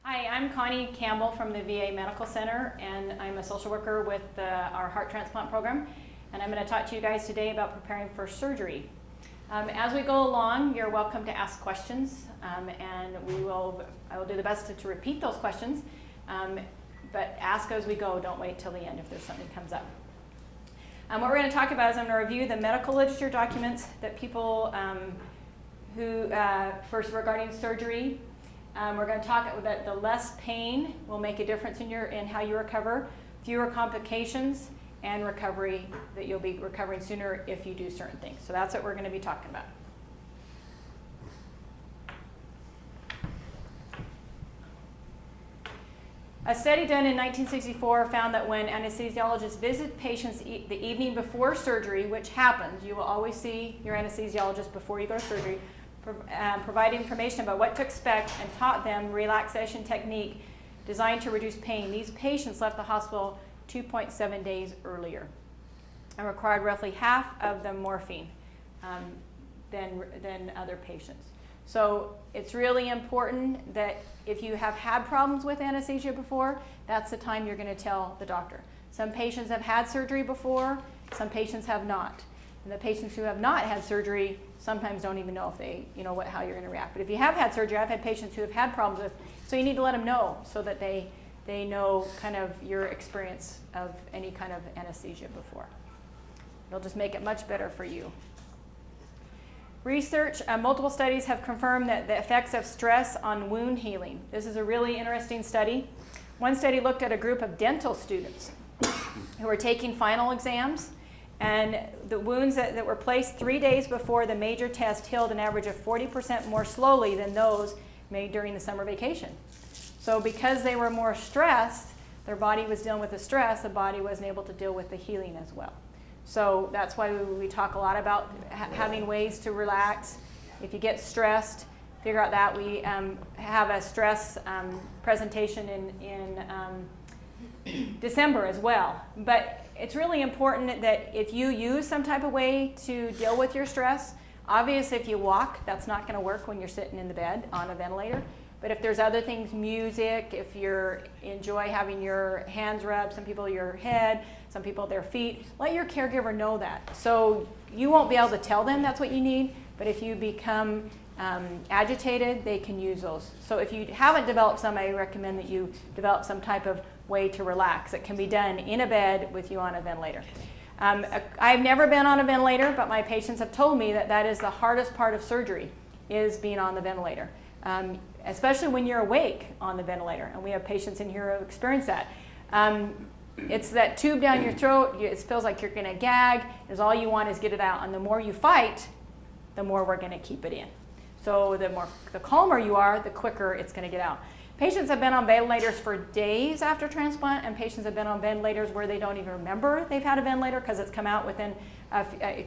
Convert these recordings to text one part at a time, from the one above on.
Hi, I'm Connie Campbell from the VA Medical Center, and I'm a social worker with our heart transplant program. And I'm going to talk to you guys today about preparing for surgery. As we go along, you're welcome to ask questions, and I will do the best to repeat those questions. But ask as we go. Don't wait till the end if there's something comes up. What we're going to talk about is I'm going to review the medical literature documents that people first regarding surgery. We're going to talk that the less pain will make a difference in how you recover, fewer complications, and recovery, that you'll be recovering sooner if you do certain things. So that's what we're going to be talking about. A study done in 1964 found that when anesthesiologists visit patients the evening before surgery, which happens, you will always see your anesthesiologist before you go to surgery, provide information about what to expect and taught them relaxation technique designed to reduce pain. These patients left the hospital 2.7 days earlier and required roughly half of the morphine than other patients. So it's really important that if you have had problems with anesthesia before, that's the time you're going to tell the doctor. Some patients have had surgery before, some patients have not. And the patients who have not had surgery sometimes don't even know if how you're going to react. But if you have had surgery, I've had patients who have had problems with, so you need to let them know so that they know kind of your experience of any kind of anesthesia before. It'll just make it much better for you. Research, multiple studies have confirmed that the effects of stress on wound healing. This is a really interesting study. One study looked at a group of dental students who were taking final exams, and the wounds that were placed 3 days before the major test healed an average of 40% more slowly than those made during the summer vacation. So because they were more stressed, their body was dealing with the stress, the body wasn't able to deal with the healing as well. So that's why we talk a lot about having ways to relax. If you get stressed, figure out that. We have a stress presentation in December as well. But it's really important that if you use some type of way to deal with your stress, obviously if you walk, that's not going to work when you're sitting in the bed on a ventilator. But if there's other things, music, if you enjoy having your hands rubbed, some people your head, some people their feet, let your caregiver know that. So you won't be able to tell them that's what you need, but if you become agitated, they can use those. So if you haven't developed some, I recommend that you develop some type of way to relax. It can be done in a bed with you on a ventilator. I've never been on a ventilator, but my patients have told me that is the hardest part of surgery, is being on the ventilator. Especially when you're awake on the ventilator, and we have patients in here who experience that. It's that tube down your throat, it feels like you're going to gag, is all you want is get it out, and the more you fight, the more we're going to keep it in. So the calmer you are, the quicker it's going to get out. Patients have been on ventilators for days after transplant, and patients have been on ventilators where they don't even remember they've had a ventilator because it's come out within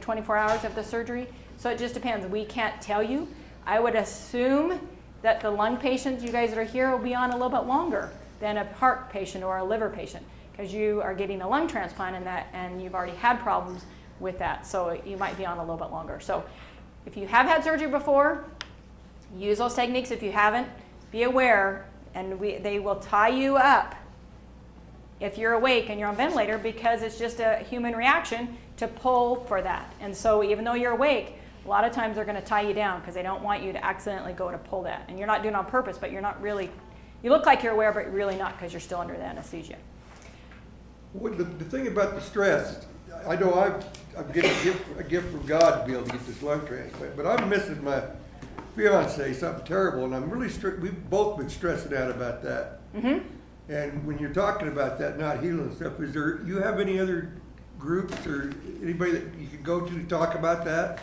24 hours of the surgery. So it just depends. We can't tell you. I would assume that the lung patients, you guys that are here, will be on a little bit longer than a heart patient or a liver patient, because you are getting a lung transplant and you've already had problems with that, so you might be on a little bit longer. So if you have had surgery before, use those techniques. If you haven't, be aware, and they will tie you up if you're awake and you're on ventilator, because it's just a human reaction to pull for that. And so even though you're awake, a lot of times they're going to tie you down because they don't want you to accidentally go to pull that. And you're not doing it on purpose, but you're not really, you look like you're aware, but you're really not, because you're still under the anesthesia. Well, the thing about the stress, I know I'm getting a gift from God to be able to get this lung transplant, but I'm missing my fiance, something terrible, and I'm really we've both been stressing out about that. Mm-hmm. And when you're talking about that not healing stuff, you have any other groups or anybody that you can go to talk about that?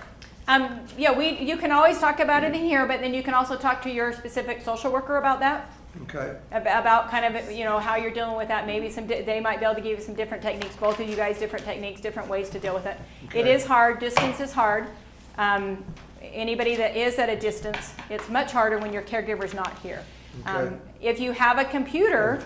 Yeah, you can always talk about it in here, but then you can also talk to your specific social worker about that. Okay. About kind of, how you're dealing with that. Maybe they might be able to give you some different techniques. Both of you guys, different techniques, different ways to deal with it. Okay. It is hard. Distance is hard. Anybody that is at a distance, it's much harder when your caregiver's not here. Okay. If you have a computer,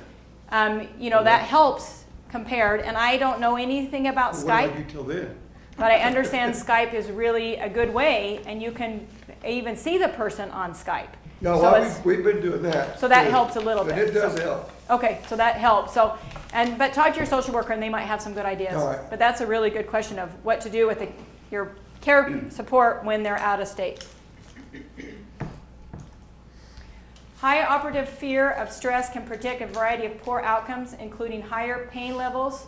that helps compared. And I don't know anything about Skype. What do I do till then? But I understand Skype is really a good way, and you can even see the person on Skype. No, So well, it's- we've been doing that. So that too. helps a little And bit. it does So- help. Okay, so that helps. So, but talk to your social worker and they might have some good ideas. All right. But that's a really good question of what to do with your care support when they're out of state. High operative fear of stress can predict a variety of poor outcomes, including higher pain levels.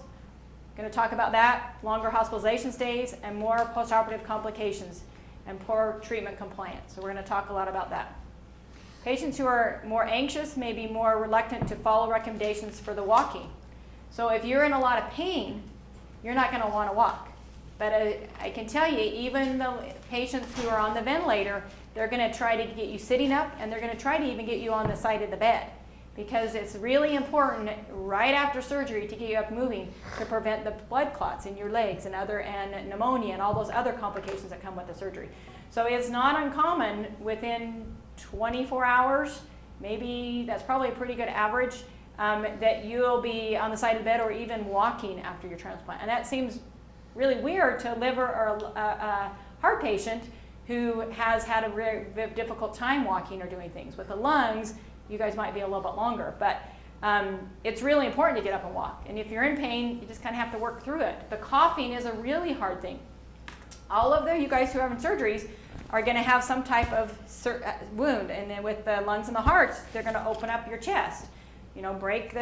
Going to talk about that, longer hospitalization stays, and more postoperative complications and poor treatment compliance. So we're going to talk a lot about that. Patients who are more anxious may be more reluctant to follow recommendations for the walking. So if you're in a lot of pain, you're not going to want to walk. But I can tell you, even the patients who are on the ventilator, they're going to try to get you sitting up, and they're going to try to even get you on the side of the bed, because it's really important right after surgery to get you up moving to prevent the blood clots in your legs and pneumonia and all those other complications that come with the surgery. So it's not uncommon within 24 hours, maybe that's probably a pretty good average, that you'll be on the side of the bed or even walking after your transplant. And that seems really weird to a liver or a heart patient who has had a very difficult time walking or doing things. With the lungs, you guys might be a little bit longer, but it's really important to get up and walk. And if you're in pain, you just kind of have to work through it. The coughing is a really hard thing. All of you guys who are having surgeries are going to have some type of wound, and then with the lungs and the hearts, they're going to open up your chest. You know, break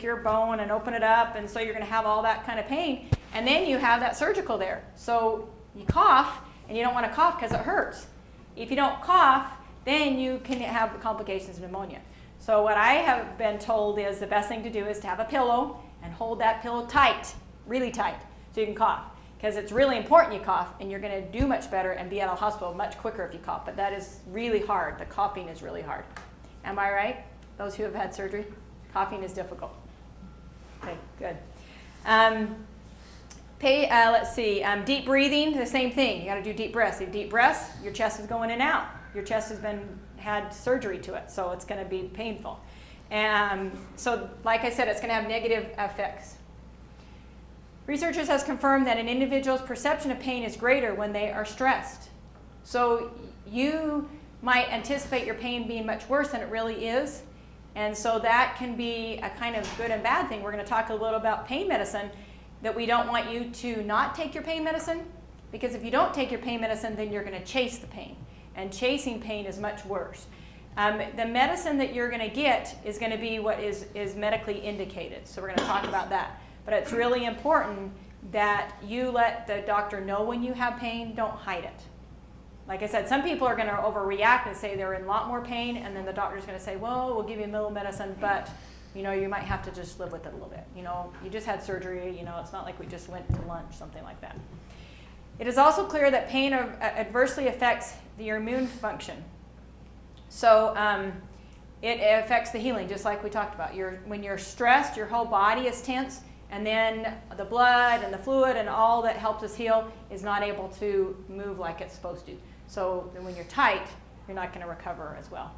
your bone and open it up, and so you're going to have all that kind of pain. And then you have that surgical there. So you cough, and you don't want to cough because it hurts. If you don't cough, then you can have complications of pneumonia. So what I have been told is the best thing to do is to have a pillow and hold that pillow tight, really tight, so you can cough. Because it's really important you cough, and you're going to do much better and be out of the hospital much quicker if you cough. But that is really hard. The coughing is really hard. Am I right? Those who have had surgery? Coughing is difficult. Okay, good. Let's see, deep breathing, the same thing. You got to do deep breaths. If deep breaths, your chest is going in and out. Your chest has had surgery to it, so it's going to be painful. And so, like I said, it's going to have negative effects. Researchers have confirmed that an individual's perception of pain is greater when they are stressed. So you might anticipate your pain being much worse than it really is. And so that can be a kind of good and bad thing. We're going to talk a little about pain medicine, that we don't want you to not take your pain medicine, because if you don't take your pain medicine, then you're going to chase the pain. And chasing pain is much worse. The medicine that you're going to get is going to be what is medically indicated. So we're going to talk about that. But it's really important that you let the doctor know when you have pain. Don't hide it. Like I said, some people are going to overreact and say they're in a lot more pain, and then the doctor's going to say, well, we'll give you a little medicine, but you might have to just live with it a little bit. You just had surgery, it's not like we just went to lunch, something like that. It is also clear that pain adversely affects your immune function. So it affects the healing, just like we talked about. When you're stressed, your whole body is tense, and then the blood and the fluid and all that helps us heal is not able to move like it's supposed to. So when you're tight, you're not going to recover as well.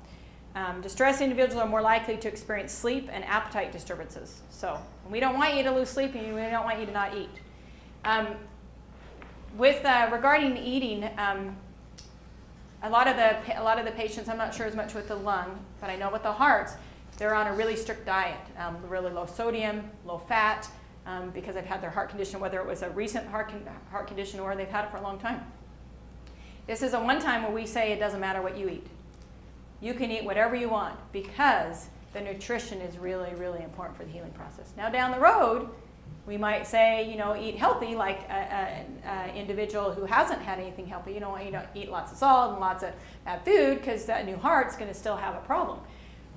Distressed individuals are more likely to experience sleep and appetite disturbances. So we don't want you to lose sleep, and we don't want you to not eat. Regarding eating, a lot of the patients, I'm not sure as much with the lung, but I know with the hearts, they're on a really strict diet, really low sodium, low fat, because they've had their heart condition, whether it was a recent heart condition or they've had it for a long time. This is a one time where we say it doesn't matter what you eat. You can eat whatever you want, because the nutrition is really, really important for the healing process. Now down the road, we might say, eat healthy, like an individual who hasn't had anything healthy. You don't want to eat lots of salt and lots of bad food, because that new heart's going to still have a problem.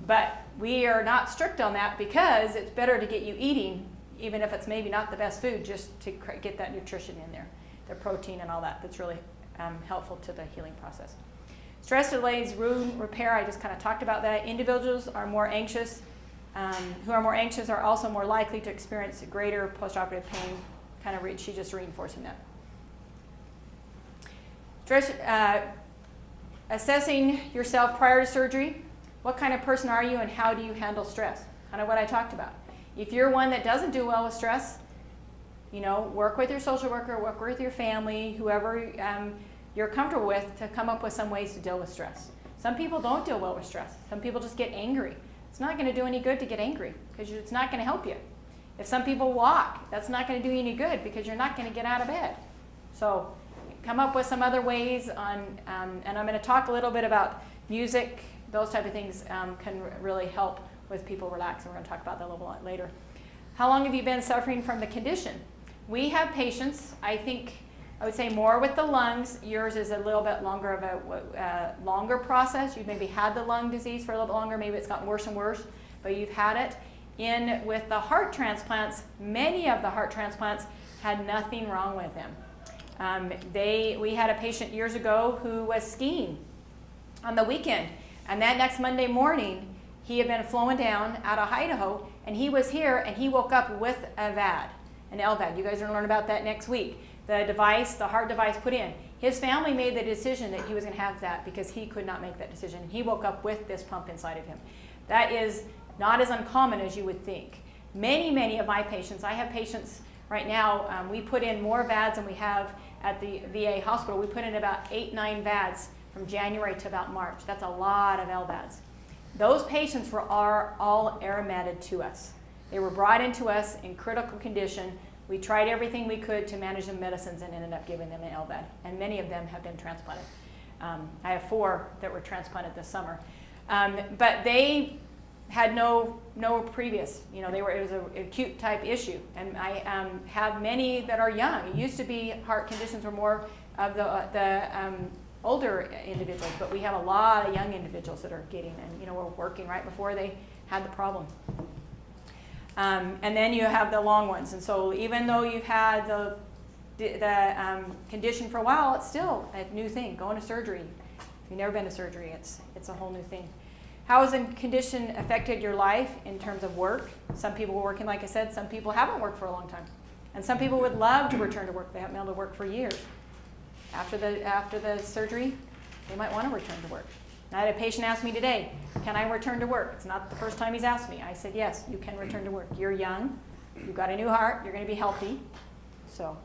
But we are not strict on that, because it's better to get you eating, even if it's maybe not the best food, just to get that nutrition in there, the protein and all that. That's really helpful to the healing process. Stress delays wound repair. I just kind of talked about that. Individuals are more anxious. Who are more anxious are also more likely to experience greater postoperative pain. She's just reinforcing that. Stress, assessing yourself prior to surgery. What kind of person are you, and how do you handle stress? Kind of what I talked about. If you're one that doesn't do well with stress, work with your social worker, work with your family, whoever you're comfortable with, to come up with some ways to deal with stress. Some people don't deal well with stress. Some people just get angry. It's not going to do any good to get angry because it's not going to help you. If some people walk, that's not going to do you any good because you're not going to get out of bed. So come up with some other ways on, and I'm going to talk a little bit about music. Those type of things can really help with people relaxing. We're going to talk about that a little bit later. How long have you been suffering from the condition? We have patients, I would say more with the lungs. Yours is a little bit longer of a longer process. You've maybe had the lung disease for a little bit longer. Maybe it's gotten worse and worse, but you've had it. With the heart transplants, many of the heart transplants had nothing wrong with them. We had a patient years ago who was skiing on the weekend, and that next Monday morning, he had been flown down out of Idaho, and he was here, and he woke up with a VAD, an LVAD. You guys are going to learn about that next week. The device, the heart device put in. His family made the decision that he was going to have that because he could not make that decision. He woke up with this pump inside of him. That is not as uncommon as you would think. Many of my patients, I have patients right now, we put in more VADs than we have at the VA hospital. We put in about 8-9 VADs from January to about March. That's a lot of LVADs. Those patients are all aromated to us. They were brought into us in critical condition. We tried everything we could to manage the medicines and ended up giving them an LVAD, and many of them have been transplanted. I have 4 that were transplanted this summer. But they had no previous, it was an acute type issue. And I have many that are young. It used to be heart conditions were more of the older individuals, but we have a lot of young individuals that are getting, and we're working right before they had the problem. And then you have the long ones. And so even though you've had the condition for a while, it's still a new thing, going to surgery. If you've never been to surgery, it's a whole new thing. How has the condition affected your life in terms of work? Some people were working, like I said, some people haven't worked for a long time. And some people would love to return to work. They haven't been able to work for years. After the surgery, they might want to return to work. I had a patient ask me today, can I return to work? It's not the first time he's asked me. I said, yes, you can return to work. You're young. You've got a new heart. You're going to be healthy. So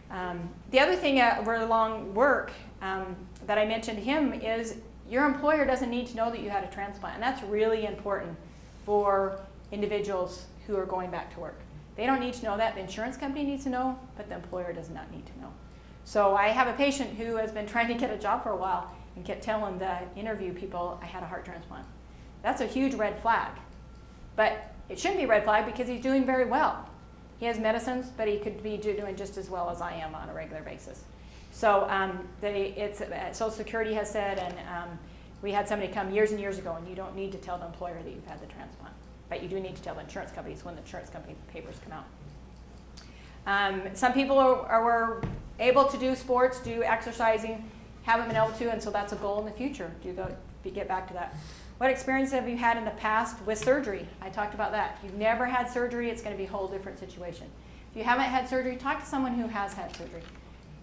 the other thing over long work that I mentioned to him is your employer doesn't need to know that you had a transplant. And that's really important for individuals who are going back to work. They don't need to know that. The insurance company needs to know, but the employer does not need to know. So I have a patient who has been trying to get a job for a while and kept telling the interview people I had a heart transplant. That's a huge red flag. But it shouldn't be a red flag because he's doing very well. He has medicines, but he could be doing just as well as I am on a regular basis. So Social Security has said, and we had somebody come years and years ago, and you don't need to tell the employer that you've had the transplant. But you do need to tell the insurance companies when the insurance company papers come out. Some people were able to do sports, do exercising, haven't been able to, and so that's a goal in the future, to get back to that. What experience have you had in the past with surgery? I talked about that. If you've never had surgery, it's going to be a whole different situation. If you haven't had surgery, talk to someone who has had surgery.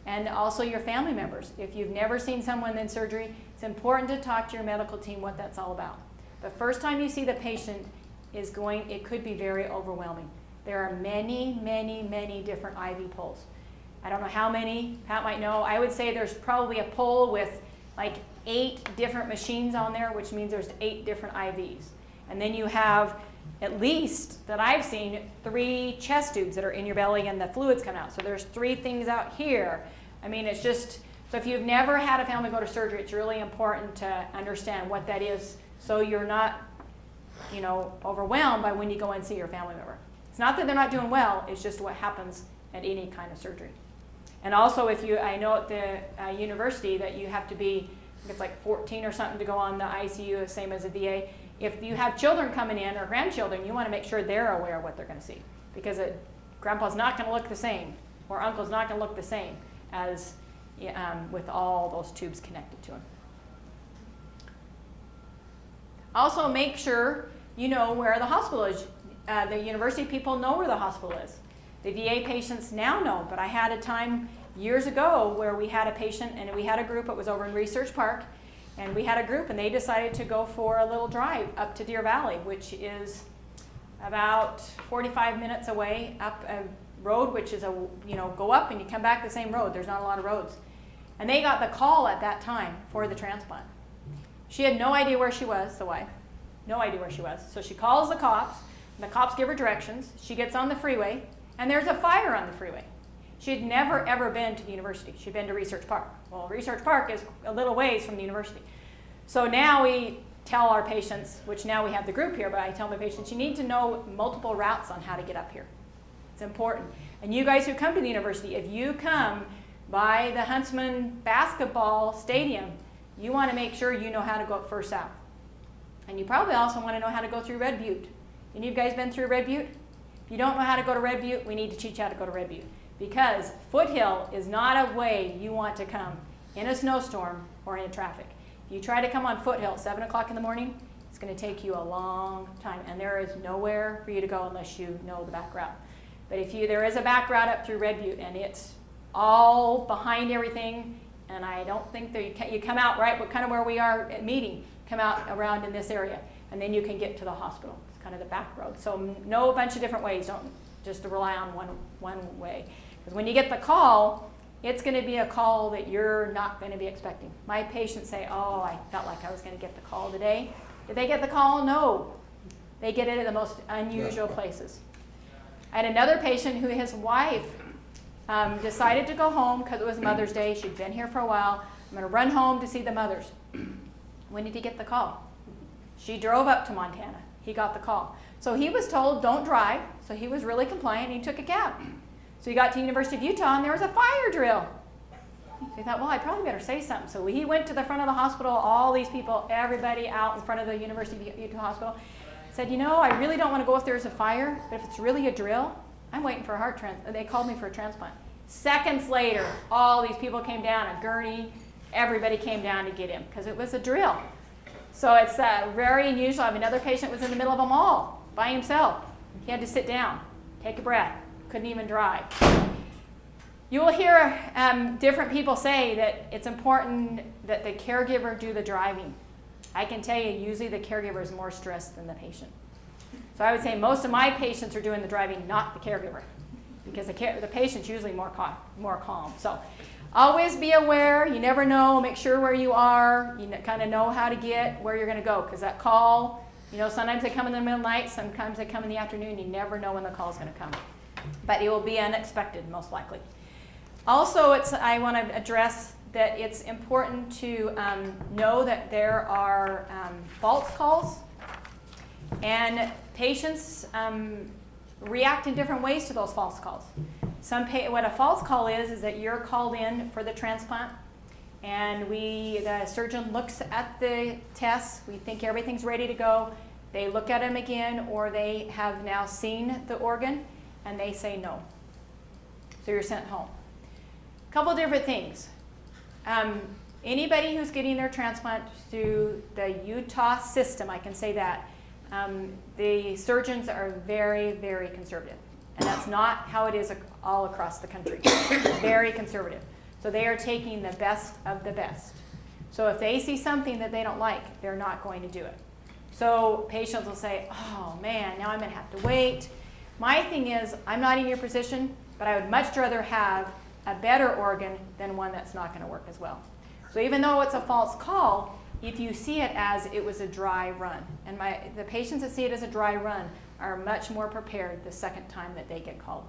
And also your family members. If you've never seen someone in surgery, it's important to talk to your medical team what that's all about. The first time you see the patient it could be very overwhelming. There are many different IV poles. I don't know how many, Pat might know. I would say there's probably a pole with like 8 different machines on there, which means there's 8 different IVs. And then you have, at least that I've seen, 3 chest tubes that are in your belly and the fluids come out. So there's 3 things out here. I mean, it's just, so if you've never had a family go to surgery, it's really important to understand what that is so you're not, overwhelmed by when you go and see your family member. It's not that they're not doing well, it's just what happens at any kind of surgery. And also I know at the university that you have to be, I think it's like 14 or something to go on the ICU, same as a VA. If you have children coming in or grandchildren, you want to make sure they're aware of what they're going to see. Because grandpa's not going to look the same, or uncle's not going to look the same as with all those tubes connected to him. Also make sure you know where the hospital is. The university people know where the hospital is. The VA patients now know, but I had a time years ago where we had a patient and we had a group, it was over in Research Park, and we had a group and they decided to go for a little drive up to Deer Valley, which is about 45 minutes away up a road, which is go up and you come back the same road. There's not a lot of roads. And they got the call at that time for the transplant. She had no idea where she was, the wife. No idea where she was. So she calls the cops, and the cops give her directions. She gets on the freeway, and there's a fire on the freeway. She had never, ever been to the university. She'd been to Research Park. Well, Research Park is a little ways from the university. So now we tell our patients, which now we have the group here, but I tell my patients, you need to know multiple routes on how to get up here. It's important. And you guys who come to the university, if you come by the Huntsman basketball stadium, you want to make sure you know how to go up First South. And you probably also want to know how to go through Red Butte. Any of you guys been through Red Butte? If you don't know how to go to Red Butte, we need to teach you how to go to Red Butte. Because Foothill is not a way you want to come in a snowstorm or in traffic. If you try to come on Foothill at 7 o'clock in the morning, it's going to take you a long time. And there is nowhere for you to go unless you know the back route. But there is a back route up through Red Butte, and it's all behind everything. And I don't think that you come out right, but kind of where we are at meeting, come out around in this area, and then you can get to the hospital. It's kind of the back road. So know a bunch of different ways. Don't just rely on one way. Because when you get the call, it's going to be a call that you're not going to be expecting. My patients say, oh, I felt like I was going to get the call today. Did they get the call? No. They get it at the most unusual places. I had another patient who his wife decided to go home because it was Mother's Day. She'd been here for a while. I'm going to run home to see the mothers. When did he get the call? She drove up to Montana. He got the call. So he was told, don't drive. So he was really compliant, and he took a cab. So he got to University of Utah, and there was a fire drill. So he thought, well, I probably better say something. So he went to the front of the hospital, all these people, everybody out in front of the University of Utah hospital. Said, you know, I really don't want to go if there's a fire, but if it's really a drill, I'm waiting for a heart transplant. They called me for a transplant. Seconds later, all these people came down, a gurney, everybody came down to get him because it was a drill. So it's very unusual. I have another patient was in the middle of a mall by himself. He had to sit down, take a breath, couldn't even drive. You will hear different people say that it's important that the caregiver do the driving. I can tell you, usually the caregiver is more stressed than the patient. So I would say most of my patients are doing the driving, not the caregiver, because the patient's usually more calm. So always be aware. You never know. Make sure where you are. You kind of know how to get where you're going to go, because that call, you know, sometimes they come in the middle of the night, sometimes they come in the afternoon. You never know when the call is going to come. But it will be unexpected, most likely. Also, I want to address that it's important to know that there are false calls, and patients react in different ways to those false calls. What a false call is that you're called in for the transplant, and the surgeon looks at the tests. We think everything's ready to go. They look at them again, or they have now seen the organ, and they say no. So you're sent home. A couple different things. Anybody who's getting their transplant through the Utah system, I can say that, the surgeons are very, very conservative. And that's not how it is all across the country. Very conservative. So they are taking the best of the best. So if they see something that they don't like, they're not going to do it. So patients will say, oh man, now I'm going to have to wait. My thing is, I'm not in your position, but I would much rather have a better organ than one that's not going to work as well. So even though it's a false call, if you see it as it was a dry run, and the patients that see it as a dry run are much more prepared the second time that they get called.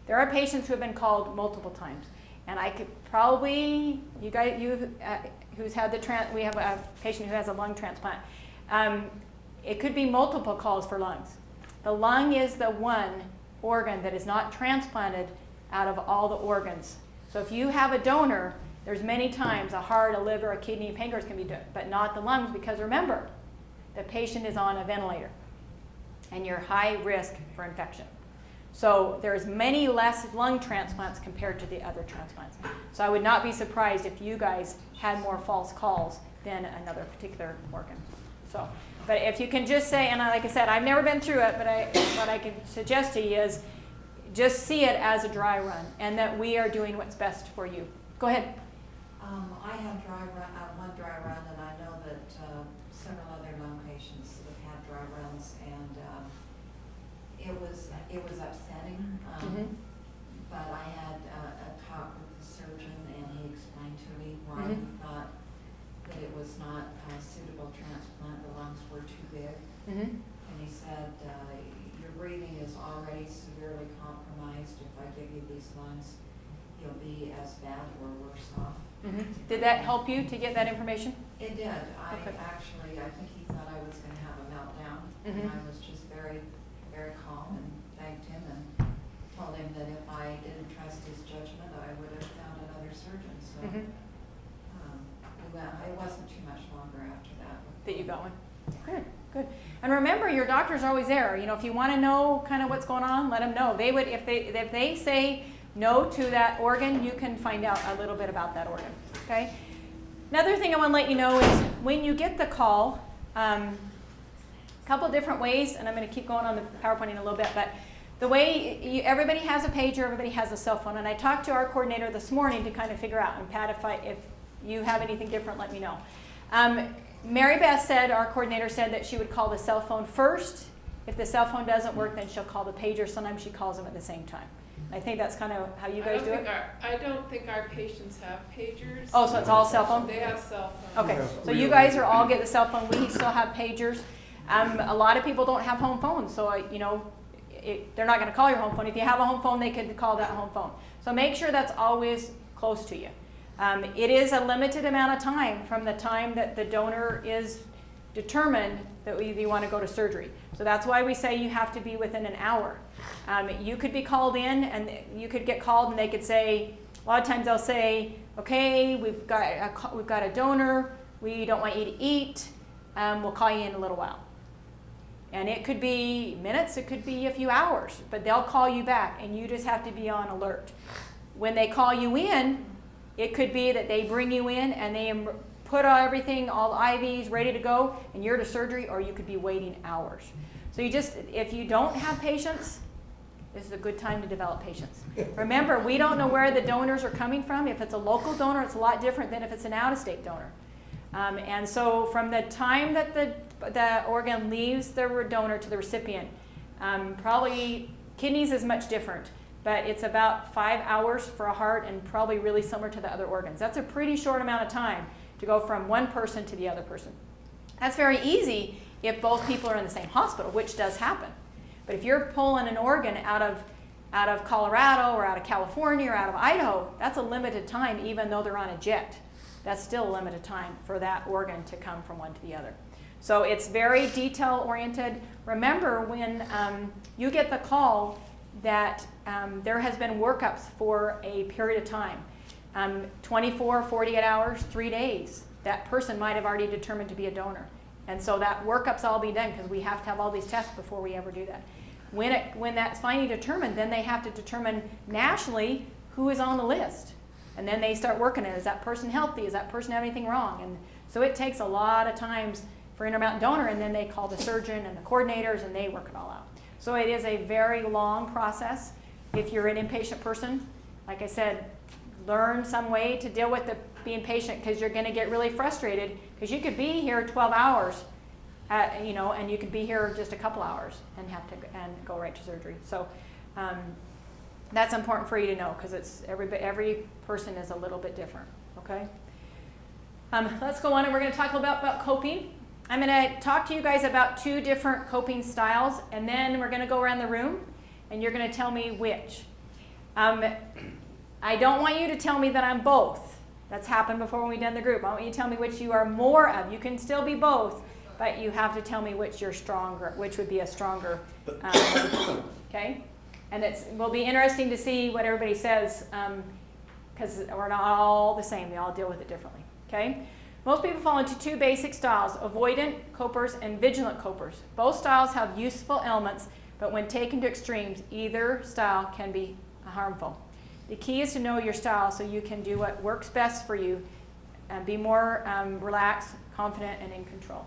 There are patients who have been called multiple times, and I could probably, who's had we have a patient who has a lung transplant. It could be multiple calls for lungs. The lung is the one organ that is not transplanted out of all the organs. So if you have a donor, there's many times a heart, a liver, a kidney, a pancreas can be done, but not the lungs, because remember, the patient is on a ventilator and you're high risk for infection. So there's many less lung transplants compared to the other transplants. So I would not be surprised if you guys had more false calls than another particular organ. So, but if you can just say, and like I said, I've never been through it, but what I can suggest to you is just see it as a dry run, and that we are doing what's best for you. Go ahead. I have one dry run, and I know that several other lung patients have had dry runs, and it was upsetting. But I had a talk with the surgeon, and he explained to me why he thought that it was not suitable these lungs, you'll be as bad or worse off. Did that help you to get that information? It did. Okay. I think he thought I was gonna have a meltdown. And I was just very, very calm and thanked him and told him that if I didn't trust his judgment, I would have found another surgeon. So, it wasn't too much longer after that. That you got one? Good, good. And remember, your doctor's always there. You know, if you want to know kind of what's going on, let them know. They would, if they say no to that organ, you can find out a little bit about that organ, okay? Another thing I want to let you know is when you get the call, a couple different ways, and I'm going to keep going on the PowerPoint in a little bit, but the way everybody has a pager, everybody has a cell phone, and I talked to our coordinator this morning to kind of figure out, and Pat, if you have anything different, let me know. Mary Beth said, our coordinator said that she would call the cell phone first. If the cell phone doesn't work, then she'll call the pager. Sometimes she calls them at the same time. I think that's kind of how you guys do it. I don't think our patients have pagers. Oh, so it's all cell phone? They have cell phones. Okay, so you guys are all get the cell phone. We still have pagers. A lot of people don't have home phones, so they're not going to call your home phone. If you have a home phone, they can call that home phone. So make sure that's always close to you. It is a limited amount of time from the time that the donor is determined that you want to go to surgery. So that's why we say you have to be within an hour. You could be called in, and you could get called, and they could say, a lot of times they'll say, okay, we've got a donor, we don't want you to eat, we'll call you in a little while. And it could be minutes, it could be a few hours, but they'll call you back, and you just have to be on alert. When they call you in, it could be that they bring you in and they put everything, all the IVs ready to go, and you're to surgery, or you could be waiting hours. So if you don't have patience, this is a good time to develop patience. Remember, we don't know where the donors are coming from. If it's a local donor, it's a lot different than if it's an out-of-state donor. And so from the time that the organ leaves the donor to the recipient, probably kidneys is much different. But it's about 5 hours for a heart, and probably really similar to the other organs. That's a pretty short amount of time to go from one person to the other person. That's very easy if both people are in the same hospital, which does happen. But if you're pulling an organ out of Colorado or out of California or out of Idaho, that's a limited time, even though they're on a jet. That's still a limited time for that organ to come from one to the other. So it's very detail-oriented. Remember, when you get the call that there has been workups for a period of time, 24, 48 hours, 3 days, that person might have already determined to be a donor. And so that workup's all be done, because we have to have all these tests before we ever do that. When that's finally determined, then they have to determine nationally who is on the list. And then they start working it. Is that person healthy? Does that person have anything wrong? And so it takes a lot of times for intermountain donor, and then they call the surgeon and the coordinators, and they work it all out. So it is a very long process. If you're an inpatient person, like I said, learn some way to deal with being patient, because you're going to get really frustrated, because you could be here 12 hours, and you could be here just a couple hours and go right to surgery. So that's important for you to know, because it's every person is a little bit different. Okay. Let's go on, and we're going to talk a little bit about coping. I'm going to talk to you guys about 2 different coping styles, and then we're going to go around the room, and you're going to tell me which. I don't want you to tell me that I'm both. That's happened before when we've done the group. I want you to tell me which you are more of. You can still be both, but you have to tell me which you're stronger, which would be a stronger. Okay? And it will be interesting to see what everybody says, because we're not all the same. We all deal with it differently. Okay? Most people fall into 2 basic styles: avoidant copers and vigilant copers. Both styles have useful elements, but when taken to extremes, either style can be harmful. The key is to know your style so you can do what works best for you and be more relaxed, confident, and in control.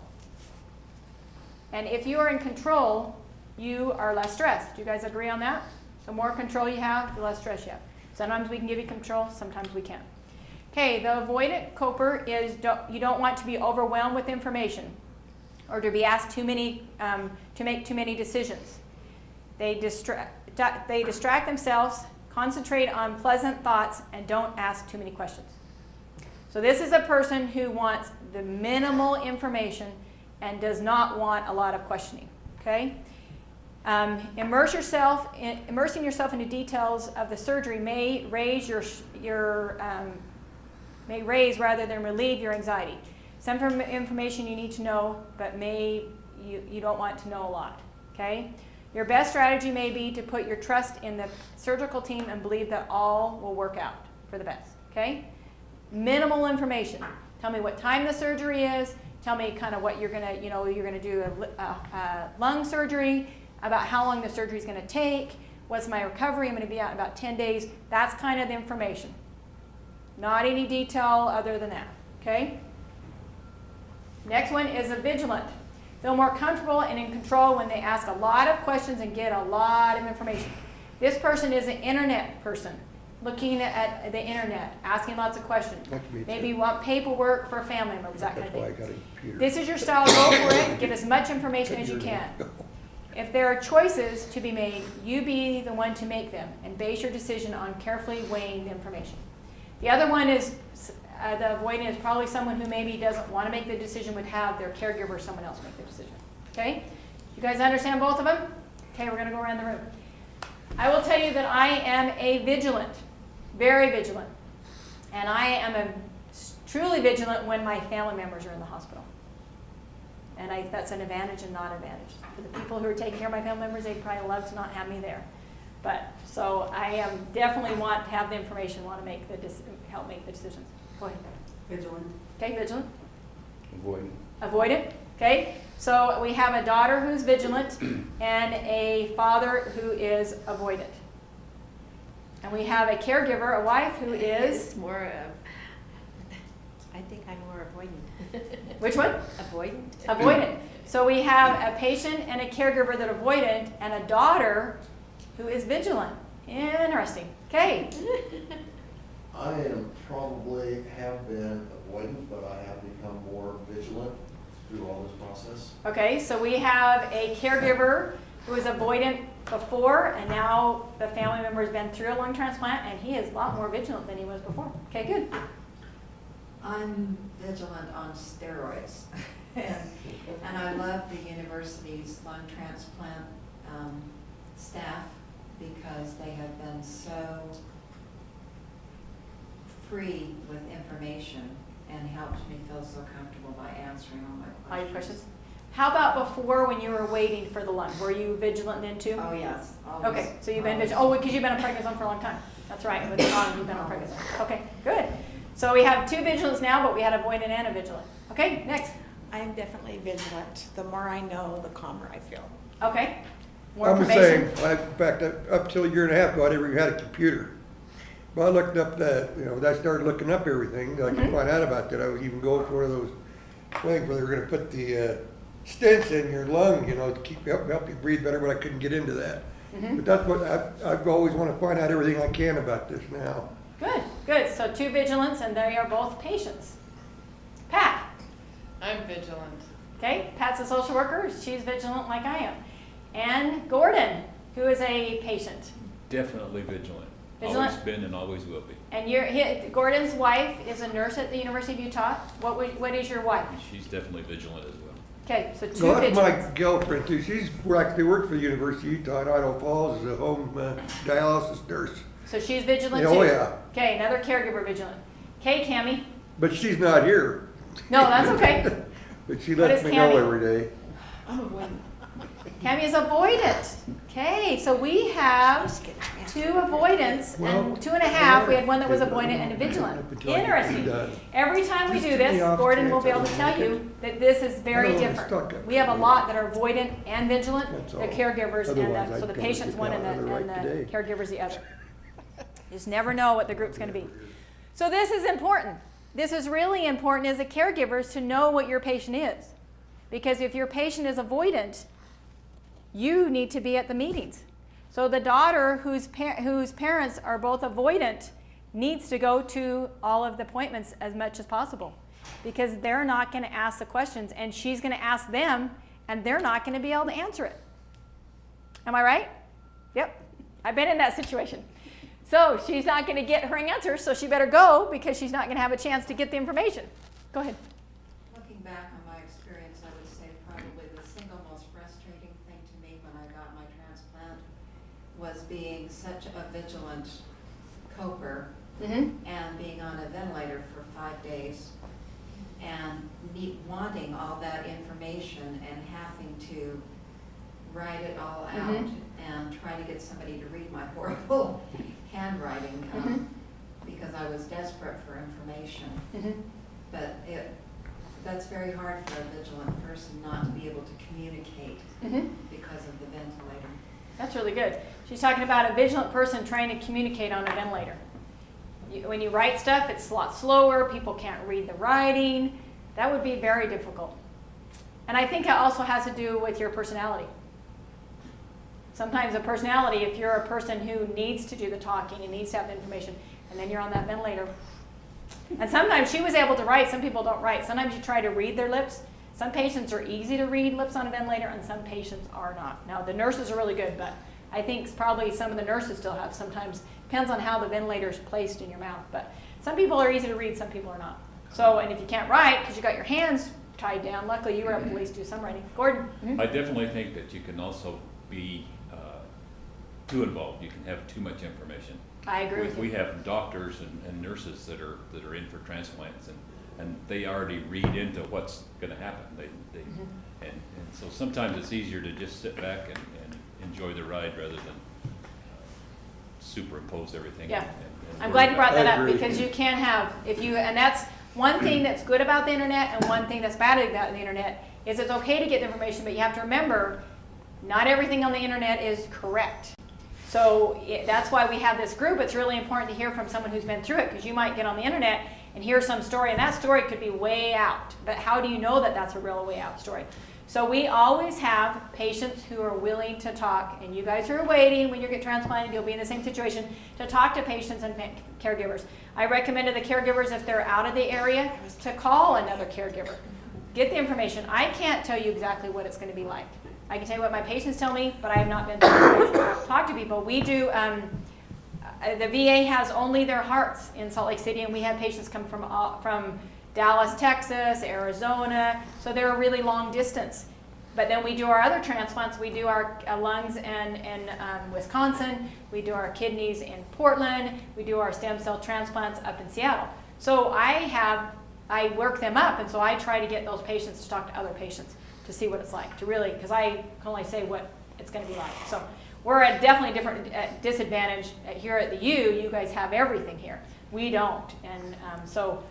And if you are in control, you are less stressed. Do you guys agree on that? The more control you have, the less stress you have. Sometimes we can give you control, sometimes we can't. Okay, the avoidant coper is you don't want to be overwhelmed with information or to be asked to make too many decisions. They distract themselves, concentrate on pleasant thoughts, and don't ask too many questions. So this is a person who wants the minimal information and does not want a lot of questioning. Okay? Immersing yourself into details of the surgery may raise rather than relieve your anxiety. Some information you need to know, but you don't want to know a lot. Okay? Your best strategy may be to put your trust in the surgical team and believe that all will work out for the best. Okay? Minimal information. Tell me what time the surgery is. Tell me kind of what you're gonna, you're gonna do a lung surgery, about how long the surgery is gonna take, what's my recovery, I'm gonna be out in about 10 days. That's kind of the information. Not any detail other than that, okay? Next one is a vigilant. Feel more comfortable and in control when they ask a lot of questions and get a lot of information. This person is an internet person, looking at the internet, asking lots of questions. Maybe you want paperwork for family members, that kind of That's why I got thing. a computer. This is your style, go for it. Give as much information as you can. If there are choices to be made, you be the one to make them and base your decision on carefully weighing the information. The other one is, the avoidant is probably someone who maybe doesn't want to make the decision, would have their caregiver or someone else make the decision. Okay? You guys understand both of them? Okay, we're going to go around the room. I will tell you that I am a vigilant, very vigilant. And I am truly vigilant when my family members are in the hospital. And that's an advantage and not an advantage. For the people who are taking care of my family members, they'd probably love to not have me there. But, so I definitely want to have the information, want to help make the decisions. Go ahead. Vigilant. Okay, vigilant. Avoidant. Avoidant. Okay, so we have a daughter who's vigilant and a father who is avoidant. And we have a caregiver, a wife who is... It's more of, I think I'm more avoidant. Which one? Avoidant. Avoidant. So we have a patient and a caregiver that are avoidant and a daughter who is vigilant. Interesting. Okay. I am probably have been avoidant, but I have become more vigilant through all this process. Okay, so we have a caregiver who was avoidant before, and now the family member has been through a lung transplant, and he is a lot more vigilant than he was before. Okay, good. I'm vigilant on steroids. And I love the university's lung transplant staff because they have been so free with information and helped me feel so comfortable by answering all my questions. All your questions? How about before when you were waiting for the lung? Were you vigilant then too? Oh, yes. Always, Okay, so you've been always. vigilant. Oh, because you've been on prednisone for a long time. That's right. With the lung, you've been on prednisone. Okay, good. So we have two vigilants now, but we had avoidant and a vigilant. Okay, next. I am definitely vigilant. The more I know, the calmer I feel. Okay. More I'm the information. same. In fact, up till a year and a half ago, I never even had a computer. But I looked up I started looking up everything. I could find out about that. I was even going for one of those things where they were going to put the stents in your lung, to help you breathe better, but I couldn't get into that. But that's what I've always want to find out everything I can about this now. Good, good. So two vigilants, and they are both patients. Pat. I'm vigilant. Okay, Pat's a social worker. She's vigilant like I am. And Gordon, who is a patient. Definitely vigilant. Vigilant? Always been and always will be. And Gordon's wife is a nurse at the University of Utah. What is your wife? She's definitely vigilant as well. Okay, so two Well, that's my vigilants. girlfriend too. She's actually worked for the University of Utah in Idaho Falls as a home dialysis nurse. So she's vigilant too? Oh, yeah. Okay, another caregiver vigilant. Okay, Cammie. But she's not here. No, that's okay. But she What lets is me know Cammie? every day. I'm avoidant. Cammie is avoidant. Okay, so we have Just kidding. Yeah. two avoidants and 2.5. We had one that was avoidant and a vigilant. Interesting. Every time we do this, Gordon will be able to tell you that this is very I know, it's different. stuck up We have a there. lot that are avoidant and vigilant, That's the all. caregivers, and Otherwise, so I'd the probably patient's get one down and on the right the today. caregiver's the other. You just never know what the group's going to be. So this is important. This is really important as a caregiver to know what your patient is. Because if your patient is avoidant, you need to be at the meetings. So the daughter whose parents are both avoidant needs to go to all of the appointments as much as possible. Because they're not going to ask the questions, and she's going to ask them, and they're not going to be able to answer it. Am I right? Yep. I've been in that situation. So she's not going to get her answers, so she better go because she's not going to have a chance to get the information. Go ahead. Looking back on my experience, I would say probably the single most frustrating thing to me when I got my was being such a vigilant coper Mm-hmm. and being on a ventilator for 5 days and wanting all that information and having to write it all out Mhm. and try to get somebody to read my horrible handwriting Mhm. because I was desperate for information. Mm-hmm. But that's very hard for a vigilant person not to be able to communicate Mm-hmm. because of the ventilator. That's really good. She's talking about a vigilant person trying to communicate on a ventilator. When you write stuff, it's a lot slower. People can't read the writing. That would be very difficult. And I think it also has to do with your personality. Sometimes a personality, if you're a person who needs to do the talking and needs to have the information, and then you're on that ventilator. And sometimes she was able to write. Some people don't write. Sometimes you try to read their lips. Some patients are easy to read lips on a ventilator, and some patients are not. Now, the nurses are really good, but I think probably some of the nurses still have sometimes. Depends on how the ventilator is placed in your mouth. But some people are easy to read, some people are not. So, and if you can't write because you got your hands tied down, luckily you were able to at least do some writing. Gordon? Mm-hmm. I definitely think that you can also be too involved. You can have too much information. I agree with you. We have doctors and nurses that are in for transplants, and they already read into what's going to happen. They Mm-hmm. and so sometimes it's easier to just sit back and enjoy the ride rather than superimpose everything. Yeah. and I'm worry glad you brought about that I up agree. because you can have, and that's one thing that's good about the internet and one thing that's bad about the internet is it's okay to get the information, but you have to remember not everything on the internet is correct. So that's why we have this group. It's really important to hear from someone who's been through it because you might get on the internet and hear some story and that story could be way out. But how do you know that that's a real way out story? So we always have patients who are willing to talk, and you guys are waiting when you get transplanted, you'll be in the same situation, to talk to patients and caregivers. I recommend to the caregivers, if they're out of the area, to call another caregiver. Get the information. I can't tell you exactly what it's going to be like. I can tell you what my patients tell me, but I have not been to talk to people. We do, the VA has only their hearts in Salt Lake City, and we have patients come from Dallas, Texas, Arizona, so they're a really long distance. But then we do our other transplants. We do our lungs in Wisconsin. We do our kidneys in Portland. We do our stem cell transplants up in Seattle. So I work them up, and so I try to get those patients to talk to other patients to see what it's like, to really, because I can only say what it's going to be like. So we're at definitely a different disadvantage here at the U. You guys have everything here. We don't, and so.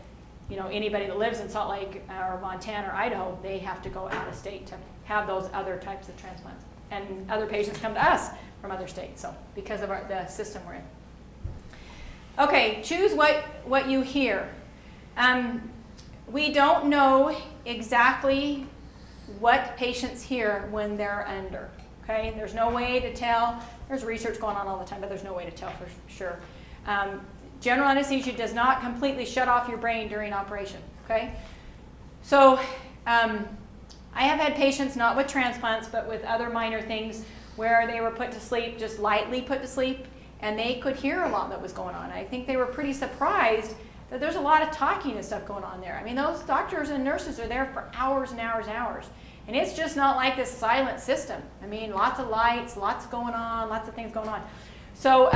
You know, anybody that lives in Salt Lake or Montana or Idaho, they have to go out of state to have those other types of transplants. And other patients come to us from other states, so because of the system we're in. Okay, choose what you hear. We don't know exactly what patients hear when they're under. Okay, there's no way to tell. There's research going on all the time, but there's no way to tell for sure. General anesthesia does not completely shut off your brain during operation, okay? So I have had patients, not with transplants, but with other minor things where they were put to sleep, just lightly put to sleep, and they could hear a lot that was going on. I think they were pretty surprised that there's a lot of talking and stuff going on there. I mean, those doctors and nurses are there for hours and hours and hours. And it's just not like this silent system. I mean, lots of lights, lots going on, lots of things going on. So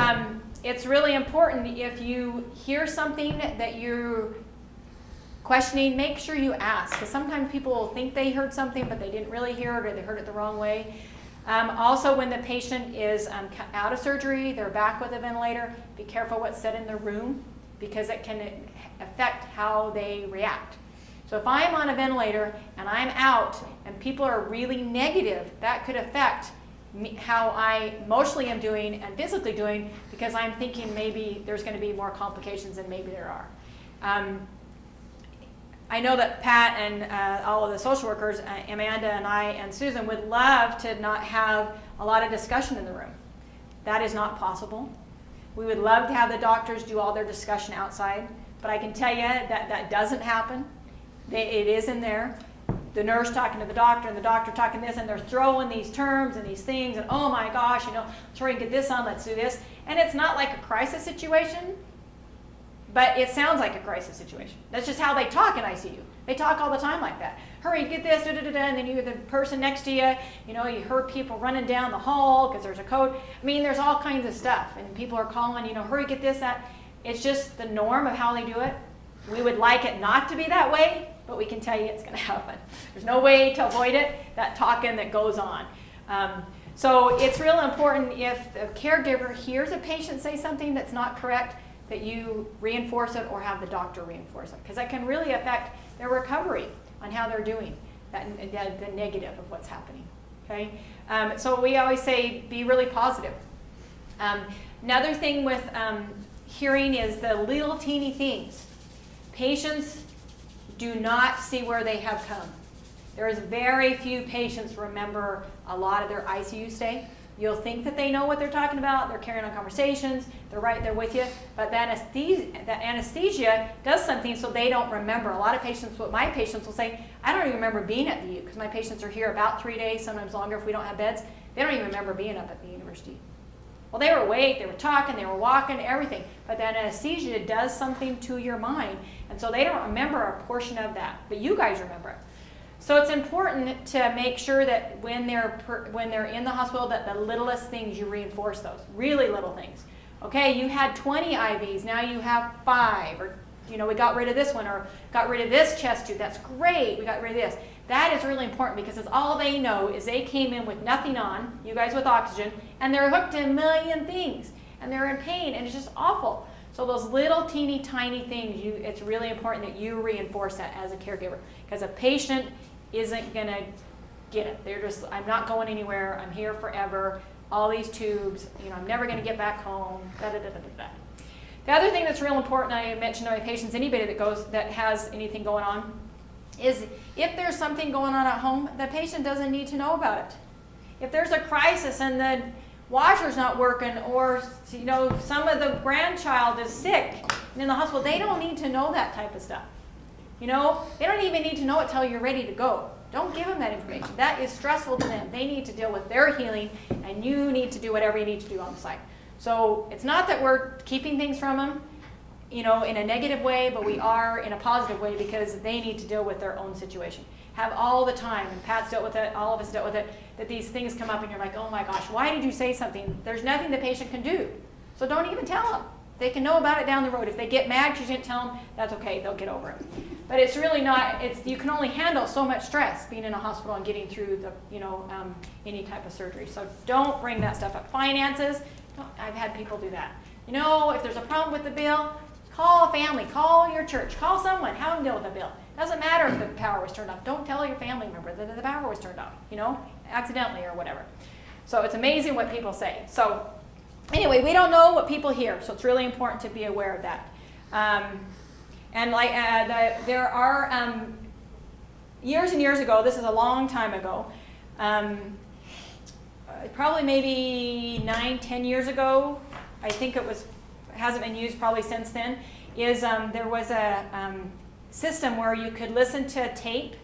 it's really important if you hear something that you're questioning, make sure you ask. Because sometimes people will think they heard something, but they didn't really hear it or they heard it the wrong way. Also, when the patient is out of surgery, they're back with a ventilator, be careful what's said in the room because it can affect how they react. So if I'm on a ventilator and I'm out and people are really negative, that could affect how I emotionally am doing and physically doing because I'm thinking maybe there's going to be more complications than maybe there are. I know that Pat and all of the social workers, Amanda and I and Susan, would love to not have a lot of discussion in the room. That is not possible. We would love to have the doctors do all their discussion outside, but I can tell you that that doesn't happen. It is in there. The nurse talking to the doctor and the doctor talking this, and they're throwing these terms and these things, and oh my gosh, you know, let's hurry and get this on, let's do this. And it's not like a crisis situation, but it sounds like a crisis situation. That's just how they talk in ICU. They talk all the time like that. Hurry, get this, da da da da, and then you the person next to you, you know, you heard people running down the hall because there's a code. I mean, there's all kinds of stuff, and people are calling, you know, hurry, get this, that. It's just the norm of how they do it. We would like it not to be that way, but we can tell you it's going to happen. There's no way to avoid it, that talking that goes on. So it's real important if the caregiver hears a patient say something that's not correct, that you reinforce it or have the doctor reinforce it, because that can really affect their recovery on how they're doing, the negative of what's happening. Okay, so we always say be really positive. Another thing with hearing is the little teeny things. Patients do not see where they have come. There's very few patients remember a lot of their ICU stay. You'll think that they know what they're talking about, they're carrying on conversations, they're right there with you, but the anesthesia does something so they don't remember. A lot of patients, my patients will say, I don't even remember being at the U, because my patients are here about 3 days, sometimes longer if we don't have beds. They don't even remember being up at the university. Well, they were awake, they were talking, they were walking, everything, but that anesthesia does something to your mind, and so they don't remember a portion of that, but you guys remember it. So it's important to make sure that when they're in the hospital, that the littlest things, you reinforce those, really little things. Okay, you had 20 IVs, now you have 5, or you know, we got rid of this one, or got rid of this chest tube, that's great, we got rid of this. That is really important, because it's all they know is they came in with nothing on, you guys with oxygen, and they're hooked to a million things, and they're in pain, and it's just awful. So those little teeny tiny things, it's really important that you reinforce that as a caregiver, because a patient isn't going to get it. They're just, I'm not going anywhere, I'm here forever, all these tubes, you know, I'm never going to get back home, da da da da da. The other thing that's real important, I mentioned to my patients, anybody that has anything going on, is if there's something going on at home, the patient doesn't need to know about it. If there's a crisis and the washer's not working, or you know, some of the grandchild is sick and in the hospital, they don't need to know that type of stuff. You know, they don't even need to know it till you're ready to go. Don't give them that information. That is stressful to them. They need to deal with their healing, and you need to do whatever you need to do on the site. So it's not that we're keeping things from them, you know, in a negative way, but we are in a positive way, because they need to deal with their own situation. Have all the time, and Pat's dealt with it, all of us dealt with it, that these things come up and you're like, oh my gosh, why did you say something? There's nothing the patient can do. So don't even tell them. They can know about it down the road. If they get mad because you didn't tell them, that's okay, they'll get over it. But it's really not, you can only handle so much stress being in a hospital and getting through the, you know, any type of surgery. So don't bring that stuff up. Finances, I've had people do that. You know, if there's a problem with the bill, call a family, call your church, call someone, have them deal with the bill. Doesn't matter if the power was turned off. Don't tell your family member that the power was turned off, you know, accidentally or whatever. So it's amazing what people say. So anyway, we don't know what people hear, so it's really important to be aware of that. And like there are years and years ago, this is a long time ago, probably maybe 9-10 years ago, I think it hasn't been used probably since then, is there was a system where you could listen to tape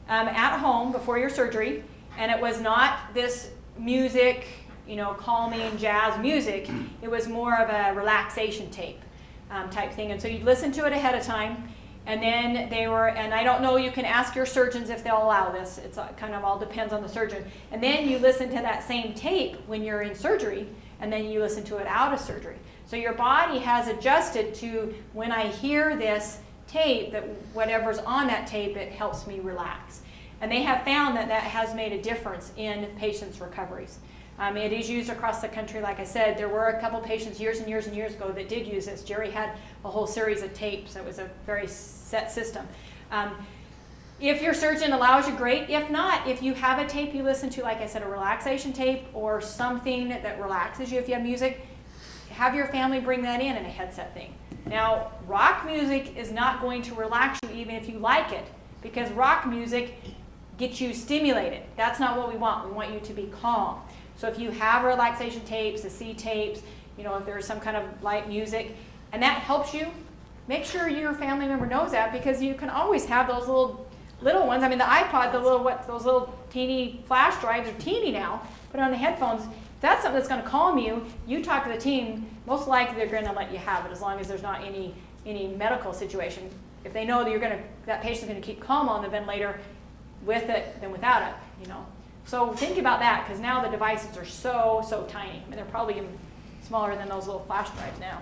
at home before your surgery, and it was not this music, you know, calming jazz music. It was more of a relaxation tape type thing, and so you'd listen to it ahead of time, and then and I don't know, you can ask your surgeons if they'll allow this. It's kind of all depends on the surgeon. And then you listen to that same tape when you're in surgery, and then you listen to it out of surgery. So your body has adjusted to, when I hear this tape, that whatever's on that tape, it helps me relax. And they have found that that has made a difference in patients' recoveries. It is used across the country. Like I said, there were a couple patients years and years and years ago that did use this. Jerry had a whole series of tapes. It was a very set system. If your surgeon allows you, great. If not, if you have a tape you listen to, like I said, a relaxation tape or something that relaxes you, if you have music, have your family bring that in a headset thing. Now, rock music is not going to relax you even if you like it, because rock music gets you stimulated. That's not what we want. We want you to be calm. So if you have relaxation tapes, the C tapes, you know, if there's some kind of light music, and that helps you, make sure your family member knows that, because you can always have those little ones. I mean, the iPod, those little teeny flash drives are teeny now. Put on the headphones. If that's something that's going to calm you, you talk to the team, most likely they're going to let you have it, as long as there's not any any medical situation. If they know that that patient's gonna keep calm on the ventilator with it than without it, you know. So think about that, because now the devices are so tiny. I mean, they're probably even smaller than those little flash drives now.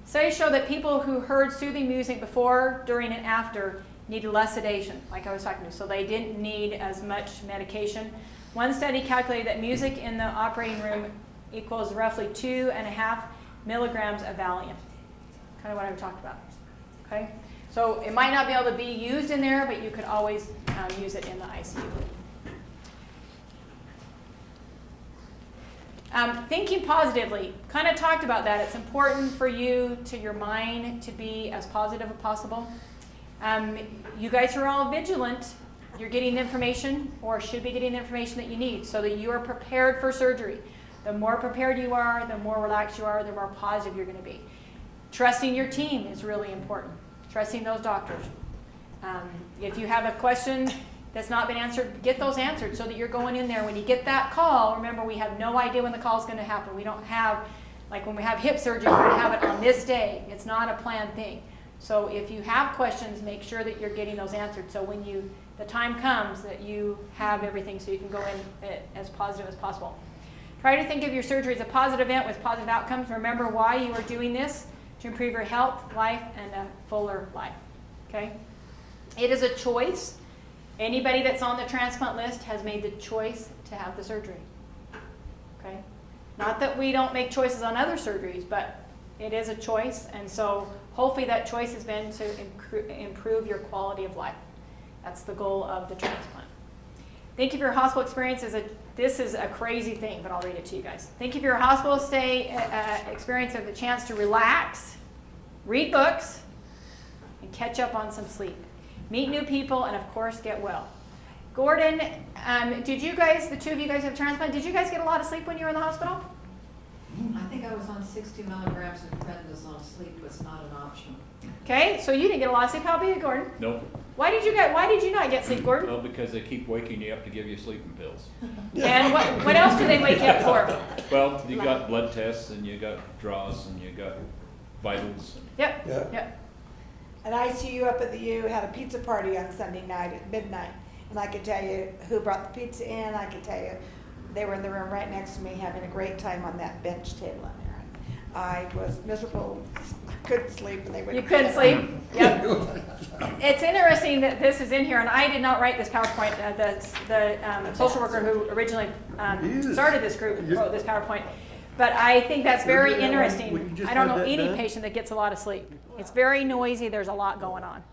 Studies show that people who heard soothing music before, during, and after needed less sedation, like I was talking to, so they didn't need as much medication. One study calculated that music in the operating room equals roughly 2.5 milligrams of Valium. Kind of what I talked about. Okay, so it might not be able to be used in there, but you could always use it in the ICU. Thinking positively, kind of talked about that. It's important for you, to your mind, to be as positive as possible. You guys are all vigilant. You're getting the information, or should be getting the information that you need, so that you are prepared for surgery. The more prepared you are, the more relaxed you are, the more positive you're going to be. Trusting your team is really important. Trusting those doctors. If you have a question that's not been answered, get those answered so that you're going in there. When you get that call, remember, we have no idea when the call is going to happen. We don't have, like when we have hip surgery, we're going to have it on this day. It's not a planned thing. So if you have questions, make sure that you're getting those answered. So when the time comes, that you have everything so you can go in as positive as possible. Try to think of your surgery as a positive event with positive outcomes. Remember why you are doing this: to improve your health, life, and a fuller life. Okay? It is a choice. Anybody that's on the transplant list has made the choice to have the surgery. Okay? Not that we don't make choices on other surgeries, but it is a choice, and so hopefully that choice has been to improve your quality of life. That's the goal of the transplant. Think of your hospital experience this is a crazy thing, but I'll read it to you guys. Think of your hospital stay experience as a chance to relax, read books, and catch up on some sleep. Meet new people, and of course, get well. Gordon, did you guys, the two of you guys have transplant, did you guys get a lot of sleep when you were in the hospital? I think I was on 60 milligrams of prednisone. Sleep was not an option. Okay, so you didn't get a lot of sleep. How about you, Gordon? Nope. Why did you not get sleep, Gordon? Well, because they keep waking you up to give you sleeping pills. And what else do they wake you up for? Well, you got blood tests, and you got draws, and you got vitals. Yep, Yeah. yep. And ICU up at the U had a pizza party on Sunday night at midnight. And I could tell you who brought the pizza in. I could tell you they were in the room right next to me having a great time on that bench table in there. And I was miserable. I couldn't sleep, and they wouldn't. You couldn't sleep? Yep. It's interesting that this is in here, and I did not write this PowerPoint. The social worker who originally started this group wrote this PowerPoint. But I think that's very interesting. I don't know any patient that gets a lot of sleep. It's very noisy. There's a lot going on.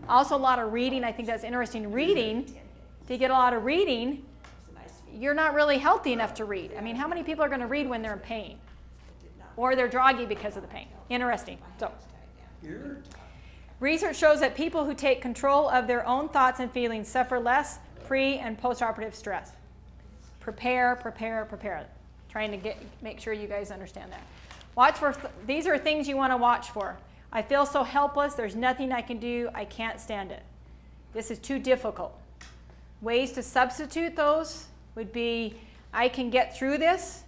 Also, a lot of reading. I think that's interesting. Reading, to get a lot of reading, you're not really healthy enough to read. I mean, how many people are going to read when they're in pain? Or they're groggy because of the pain. Interesting. So, research shows that people who take control of their own thoughts and feelings suffer less pre- and post-operative stress. Prepare. Trying to make sure you guys understand that. Watch for, these are things you want to watch for. I feel so helpless. There's nothing I can do. I can't stand it. This is too difficult. Ways to substitute those would be, I can get through this.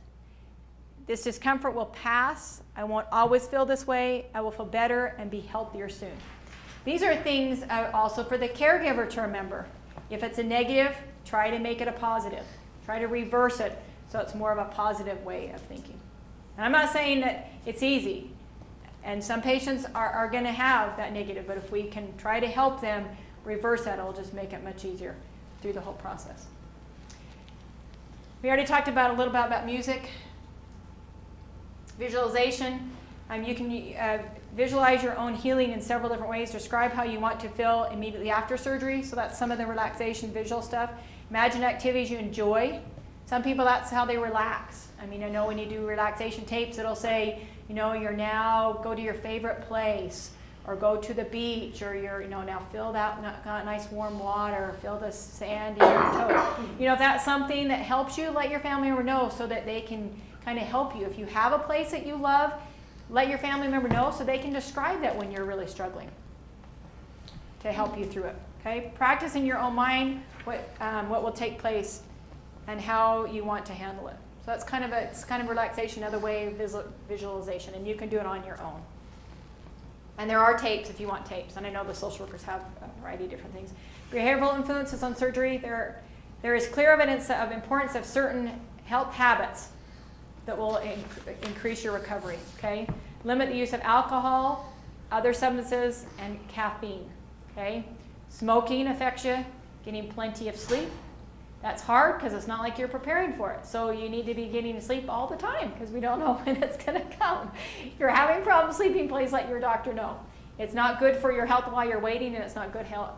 This discomfort will pass. I won't always feel this way. I will feel better and be healthier soon. These are things also for the caregiver to remember. If it's a negative, try to make it a positive. Try to reverse it so it's more of a positive way of thinking. And I'm not saying that it's easy. And some patients are going to have that negative, but if we can try to help them reverse that, it'll just make it much easier through the whole process. We already talked about a little bit about music. Visualization. You can visualize your own healing in several different ways. Describe how you want to feel immediately after surgery. So that's some of the relaxation visual stuff. Imagine activities you enjoy. Some people, that's how they relax. I mean, I know when you do relaxation tapes, it'll say, you're now go to your favorite place, or go to the beach, or now feel that nice warm water, feel the sand in your toes. If that's something that helps you, let your family member know so that they can kind of help you. If you have a place that you love, let your family member know so they can describe that when you're really struggling to help you through it. Okay? Practice in your own mind what will take place and how you want to handle it. So that's it's kind of relaxation, another way of visualization, and you can do it on your own. And there are tapes if you want tapes, and I know the social workers have a variety of different things. Behavioral influences on surgery. There is clear evidence of importance of certain health habits that will increase your recovery, okay? Limit the use of alcohol, other substances, and caffeine, okay? Smoking affects you, getting plenty of sleep. That's hard because it's not like you're preparing for it. So you need to be getting sleep all the time because we don't know when it's going to come. If you're having problems sleeping, please let your doctor know. It's not good for your health while you're waiting, and it's not good health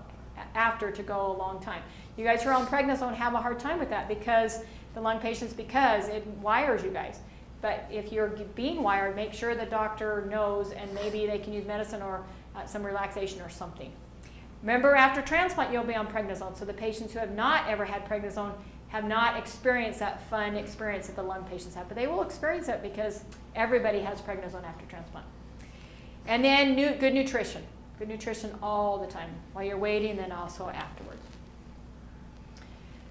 after to go a long time. You guys who are on prednisone have a hard time with that because the lung patients, because it wires you guys. But if you're being wired, make sure the doctor knows, and maybe they can use medicine or some relaxation or something. Remember, after transplant, you'll be on prednisone. So the patients who have not ever had prednisone have not experienced that fun experience that the lung patients have. But they will experience it because everybody has prednisone after transplant. And then good nutrition. Good nutrition all the time while you're waiting, and then also afterwards.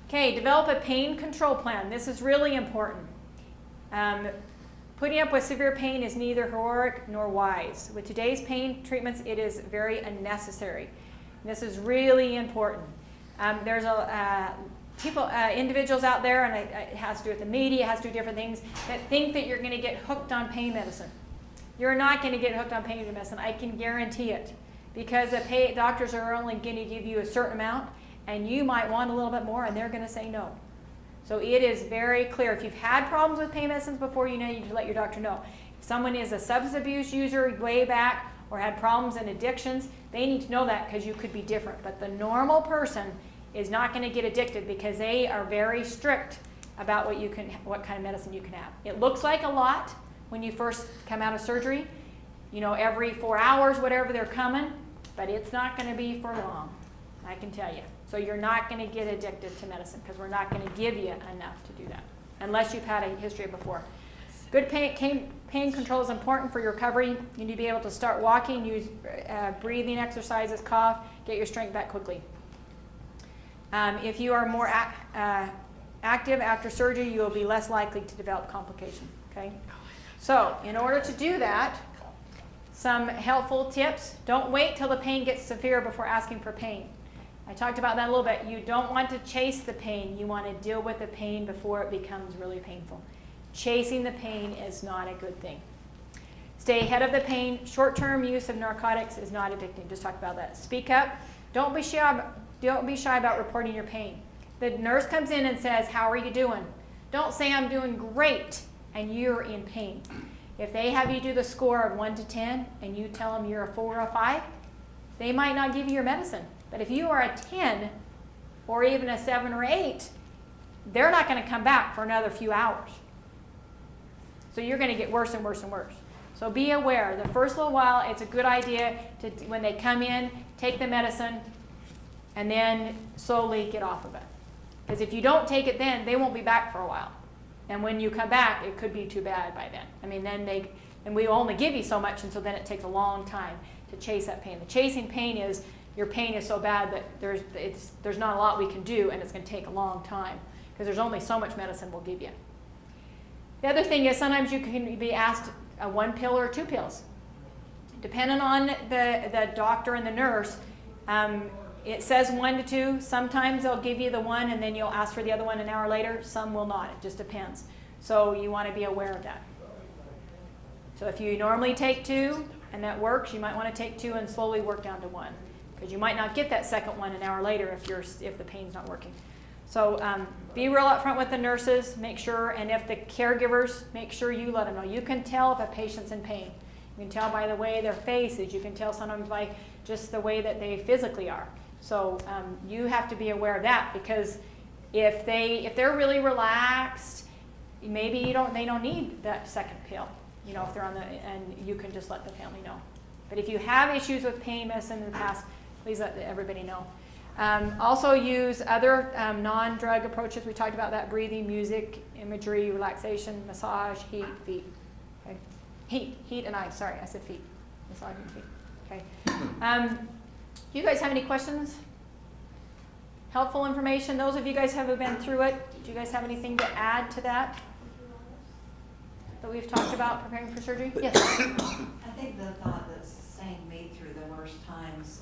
Okay, develop a pain control plan. This is really important. Putting up with severe pain is neither heroic nor wise. With today's pain treatments, it is very unnecessary. This is really important. There's individuals out there, and it has to do with the media, it has to do with different things, that think that you're going to get hooked on pain medicine. You're not going to get hooked on pain medicine. I can guarantee it. Because the doctors are only going to give you a certain amount, and you might want a little bit more, and they're going to say no. So it is very clear. If you've had problems with pain medicines before, you need to let your doctor know. If someone is a substance abuse user way back or had problems and addictions, they need to know that because you could be different. But the normal person is not going to get addicted because they are very strict about what kind of medicine you can have. It looks like a lot when you first come out of surgery, every 4 hours, whatever they're coming, but it's not going to be for long, I can tell you. So you're not going to get addicted to medicine because we're not going to give you enough to do that unless you've had a history before. Good pain control is important for your recovery. You need to be able to start walking, use breathing exercises, cough, get your strength back quickly. If you are more active after surgery, you will be less likely to develop complications. Okay? So in order to do that, some helpful tips. Don't wait till the pain gets severe before asking for pain. I talked about that a little bit. You don't want to chase the pain. You want to deal with the pain before it becomes really painful. Chasing the pain is not a good thing. Stay ahead of the pain. Short-term use of narcotics is not addicting. Just talk about that. Speak up. Don't be shy about reporting your pain. The nurse comes in and says, "How are you doing?" Don't say, "I'm doing great," and you're in pain. If they have you do the score of 1 to 10 and you tell them you're a 4 or a 5, they might not give you your medicine. But if you are a 10 or even a 7 or 8, they're not going to come back for another few hours. So you're going to get worse and worse and worse. So be aware. The first little while, it's a good idea to, when they come in, take the medicine and then slowly get off of it. Because if you don't take it then, they won't be back for a while. And when you come back, it could be too bad by then. I mean, and we only give you so much, and so then it takes a long time to chase that pain. The chasing pain is, your pain is so bad that there's not a lot we can do, and it's going to take a long time because there's only so much medicine we'll give you. The other thing is sometimes you can be asked 1 pill or 2 pills. Depending on the doctor and the nurse, it says 1 to 2. Sometimes they'll give you the 1 and then you'll ask for the other one an hour later. Some will not. It just depends. So you want to be aware of that. So if you normally take 2 and that works, you might want to take 2 and slowly work down to 1. Because you might not get that second one an hour later if the pain's not working. So be real upfront with the nurses, make sure, and if the caregivers, make sure you let them know. You can tell if a patient's in pain. You can tell by the way their face is. You can tell sometimes by just the way that they physically are. So you have to be aware of that because if they're really relaxed, maybe they don't need that second pill. If they're and you can just let the family know. But if you have issues with pain medicine in the past, please let everybody know. Also use other non-drug approaches. We talked about that: breathing, music, imagery, relaxation, massage, heat, feet. Okay, heat and ice. Sorry, I said feet. Massage and feet. Okay. Do you guys have any questions? Helpful information. Those of you guys who have been through it, do you guys have anything to add to that? that we've talked about preparing for surgery? Yes. I think the thought that's sustained me through the worst times,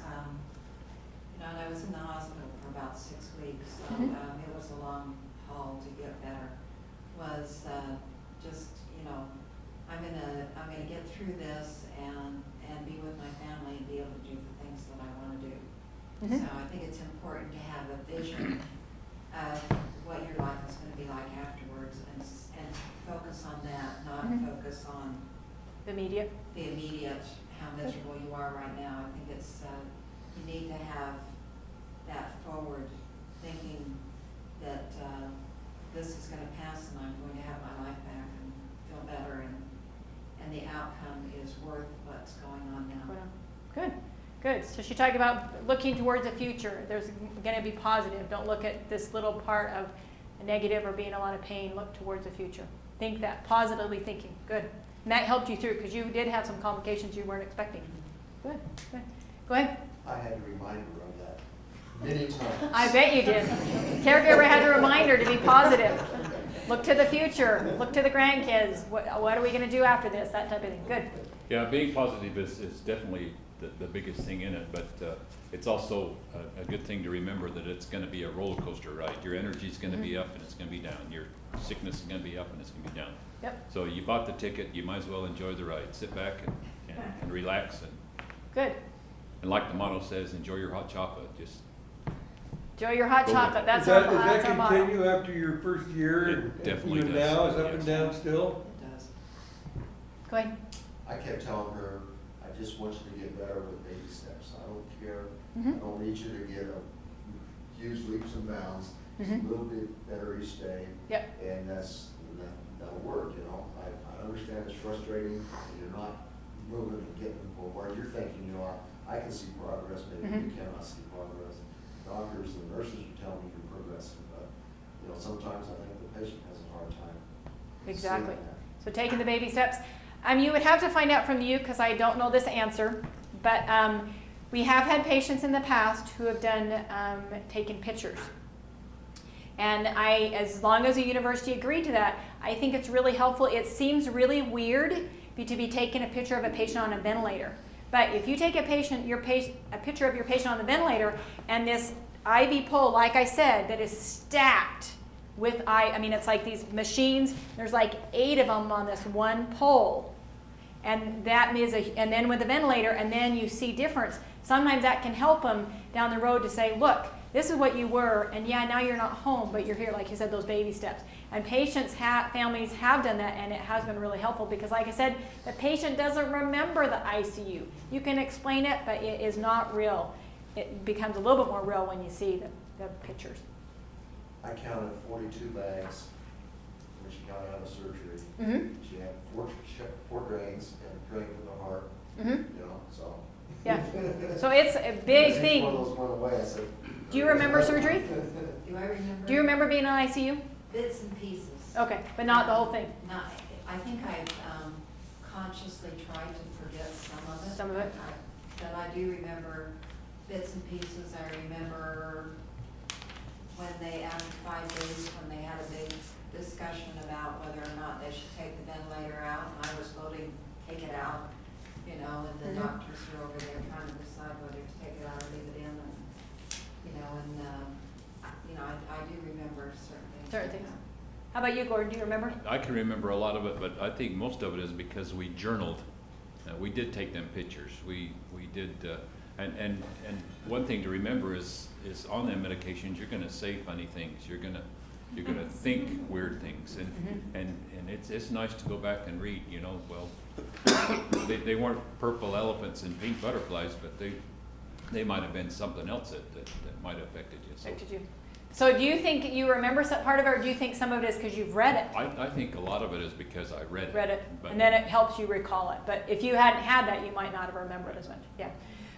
and I was in the hospital for about 6 weeks, so Mhm. it was a long haul to get better, was just, I'm gonna get through this and be with my family and be able to do the things that I want to do. Mhm. So I think it's important to have a vision of what your life is going to be like afterwards and focus on that, not Mhm. focus on The media. the immediate, how miserable you are right now. I think it's, you need to have that forward thinking that this is going to pass and I'm going to have my life back and feel better and the outcome is worth what's going on now. Good, good. So she talked about looking towards the future. There's going to be positive. Don't look at this little part of a negative or being a lot of pain. Look towards the future. Think that, positively thinking. Good. And that helped you through because you did have some complications you weren't expecting. Good, good. Go ahead. I had to remind her of that many times. I bet you did. Caregiver had to remind her to be positive. Look to the future. Look to the grandkids. What are we going to do after this? That type of thing. Good. Yeah, being positive is definitely the biggest thing in it, but it's also a good thing to remember that it's going to be a roller coaster ride. Your energy's going to be up and it's going to be down. Your sickness is going to be up and it's going to be down. Yep. So you bought the ticket, you might as well enjoy the ride. Sit back and relax Good. and like the motto says, enjoy your hot chocolate. Just Enjoy your hot Go chocolate. ahead. That's our Does that's our that motto. continue after your first year? It and definitely even does, now, is up yes. and down still? It does. Go ahead. I kept telling her, I just want you to get better with baby steps. I don't care. Mhm. I don't need you to get a huge leaps and bounds. Just Mhm. a little bit better each day. Yep. And that'll work, you know. I understand it's frustrating, and you're not moving and getting where you're thinking you are. I can see progress, maybe you Mhm. cannot see progress. Doctors and nurses are telling you you're progressing, but, sometimes I think the patient has a hard time. Exactly. seeing that. So taking the baby steps. You would have to find out from you because I don't know this answer, but we have had patients in the past who have done taken pictures. And as long as the university agreed to that, I think it's really helpful. It seems really weird to be taking a picture of a patient on a ventilator. But if you take a picture of your patient on the ventilator and this IV pole, like I said, that is stacked with it's like these machines, there's like 8 of them on this one pole. And that is and then with the ventilator, and then you see difference. Sometimes that can help them down the road to say, look, this is what you were, and yeah, now you're not home, but you're here, like you said, those baby steps. And families have done that, and it has been really helpful because, like I said, the patient doesn't remember the ICU. You can explain it, but it is not real. It becomes a little bit more real when you see the pictures. I counted 42 bags when she got out of surgery. Mm-hmm. She had four drains and a drain for the heart, Mm-hmm. so. Yeah. So it's a big Each thing. one of those went away, I said. Do you remember surgery? Do I remember? Do you remember being in ICU? Bits and pieces. Okay, but not the whole thing. Not, I think I've consciously tried to forget some of it. Some of it. But I do remember bits and pieces. I remember when after 5 days, when they had a big discussion about whether or not they should take the ventilator out, and I was voting, take it out, and the Mhm. doctors are over there trying to decide whether to take it out or leave it in, I do remember certain things. How about you, Gordon? Do you remember? I can remember a lot of it, but I think most of it is because we journaled. We did take them pictures. We did, and one thing to remember is on them medications, you're going to say funny things. You're going to think weird things, and it's nice to go back and read. Well, they weren't purple elephants and pink butterflies, but they might have been something else that might have affected you. Affected you. So do you think you remember some part of it, or do you think some of it is because you've read it? I think a lot of it is because I read it. But And then it helps you recall it. But if you hadn't had that, you might not have remembered as much. Yeah.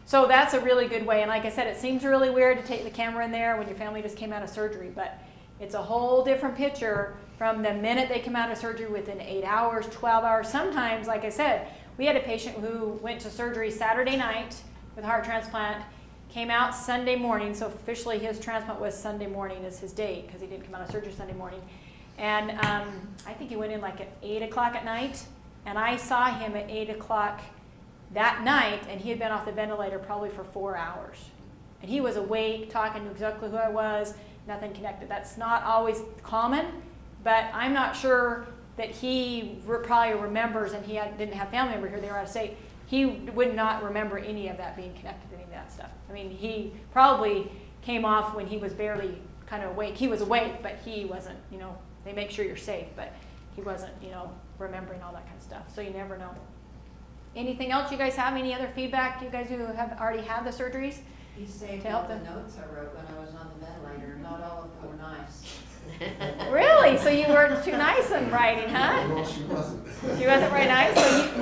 So that's a really good way. And like I said, it seems really weird to take the camera in there when your family just came out of surgery, but it's a whole different picture from the minute they come out of surgery within 8 hours, 12 hours. Sometimes, like I said, we had a patient who went to surgery Saturday night with heart transplant, came out Sunday morning, so officially his transplant was Sunday morning is his date because he didn't come out of surgery Sunday morning. And I think he went in like at 8 o'clock at night, and I saw him at 8 o'clock that night, and he had been off the ventilator probably for 4 hours. And he was awake, talking to exactly who I was, nothing connected. That's not always common, but I'm not sure that he probably remembers, and he didn't have family member here, they were out of state. He would not remember any of that being connected to any of that stuff. I mean, he probably came off when he was barely kind of awake. He was awake, but he wasn't, you know, they make sure you're safe, but he wasn't, you know, remembering all that kind of stuff. So you never know. Anything else you guys have? Any other feedback? You guys who have already had the surgeries? He saved To help all the them. notes I wrote when I was on the ventilator. Not all of them were nice. Really? So you weren't too nice in writing, huh? No, she wasn't. She wasn't very nice,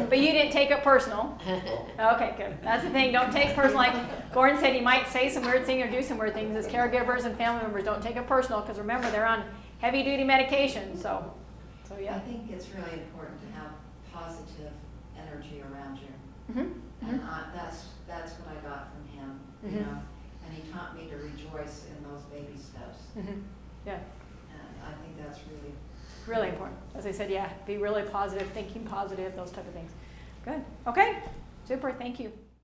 but you didn't take it personal. Okay, good. That's the thing. Don't take personal. Like Gordon said, he might say some weird things or do some weird things. As caregivers and family members, don't take it personal, because remember, they're on heavy-duty medication. So I yeah. think it's really important to have positive energy around you. Mm-hmm. And that's what I got from him, you Mhm. know. And he taught me to rejoice in those baby steps. Mm-hmm. Yeah. And I think that's really Really important. As I said, yeah, be really positive, thinking positive, those type of things. Good. Okay. Super. Thank you.